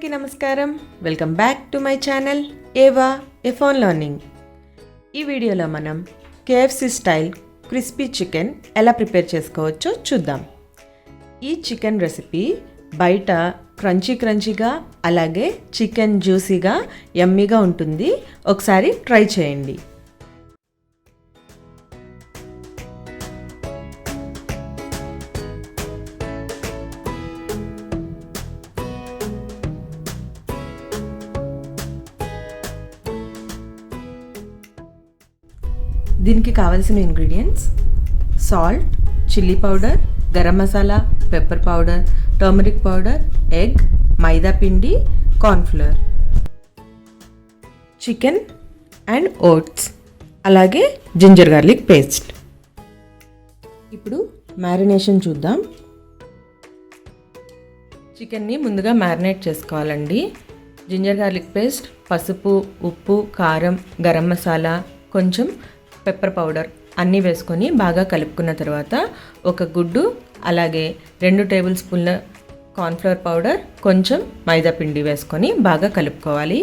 అందరికీ నమస్కారం. Welcome back to my channel ఏవా ఏ ఫోన్ లెర్నింగ్. ఈ వీడియోలో మనం KFC స్టైల్ క్రిస్పీ చికెన్ ఎలా ప్రిపేర్ చేసుకోవచ్చో చూద్దాం. ఈ చికెన్ రెసిపీ బయట క్రంచీగా అలాగే చికెన్ జ్యూసీగా యమ్మీగా ఉంటుంది. ఒకసారి ట్రై చేయండి. దీనికి కావలసిన ingredients: salt, chilli powder, garam masala, pepper powder, turmeric powder, egg, maida పిండి, కార్న్ఫ్లవర్, చికెన్ అండ్ ఓట్స్, అలాగే జింజర్ గార్లిక్ పేస్ట్. ఇప్పుడు మ్యారినేషన్ చూద్దాం. చికెన్ని ముందుగా మ్యారినేట్ చేసుకోవాలండి. జింజర్ గార్లిక్ పేస్ట్, పసుపు, ఉప్పు, కారం, గరం మసాలా, కొంచెం పెప్పర్ పౌడర్ అన్నీ వేసుకొని బాగా కలుపుకున్న తర్వాత ఒక గుడ్డు, అలాగే 2 టేబుల్ స్పూన్ల కార్న్ఫ్లవర్ పౌడర్, కొంచెం మైదా పిండి వేసుకొని బాగా కలుపుకోవాలి.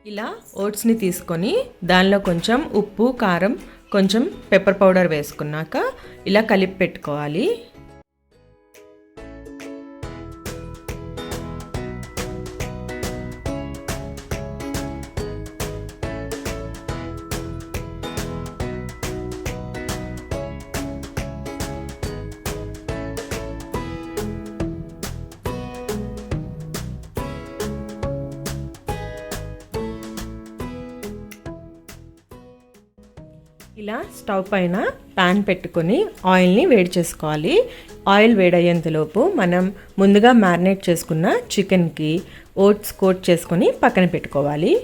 ఇలా ఓట్స్ని తీసుకొని దానిలో కొంచెం ఉప్పు, కారం, కొంచెం పెప్పర్ పౌడర్ వేసుకున్నాక ఇలా కలిపి పెట్టుకోవాలి. ఇలా స్టవ్ పైన ప్యాన్ పెట్టుకొని ఆయిల్ని వేడి చేసుకోవాలి. ఆయిల్ వేడయ్యేంతలోపు మనం ముందుగా మ్యారినేట్ చేసుకున్న చికెన్కి ఓట్స్ కోట్ చేసుకొని పక్కన పెట్టుకోవాలి.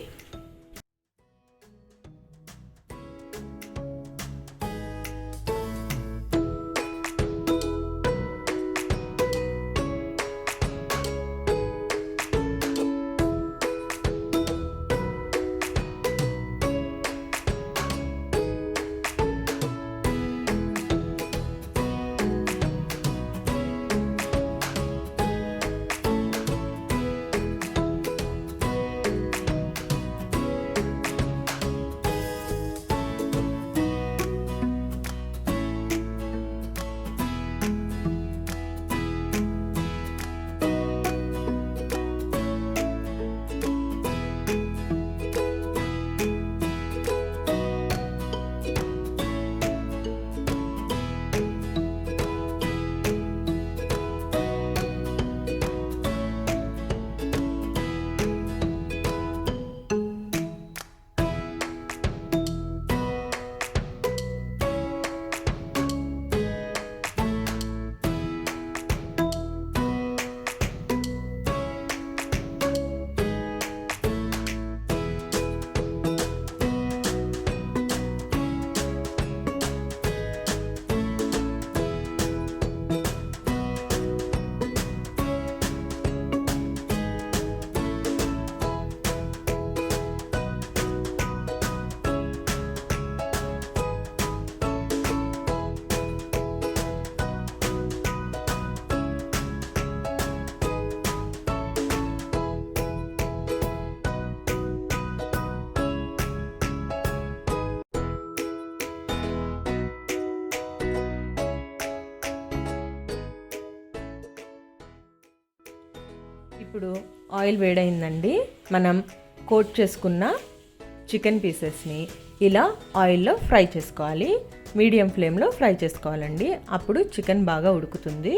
ఇప్పుడు ఆయిల్ వేడైందండి. మనం కోట్ చేసుకున్న చికెన్ పీసెస్ని ఇలా ఆయిల్లో ఫ్రై చేసుకోవాలి. మీడియం ఫ్లేమ్లో ఫ్రై చేసుకోవాలండి, అప్పుడు చికెన్ బాగా ఉడుకుతుంది.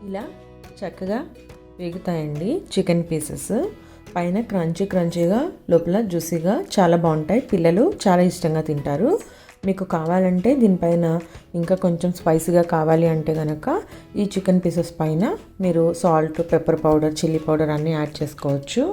ఇలా చక్కగా వేగుతాయండి చికెన్ పీసెస్. పైన క్రంచీగా, లోపల జ్యూసీగా చాలా బాగుంటాయి. పిల్లలు చాలా ఇష్టంగా తింటారు. మీకు కావాలంటే దీనిపైన ఇంకా కొంచెం స్పైసీగా కావాలి అంటే కనుక ఈ చికెన్ పీసెస్ పైన మీరు salt, pepper powder, chilli powder అన్నీ యాడ్ చేసుకోవచ్చు.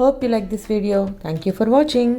Hope you like this video. Thank you for watching.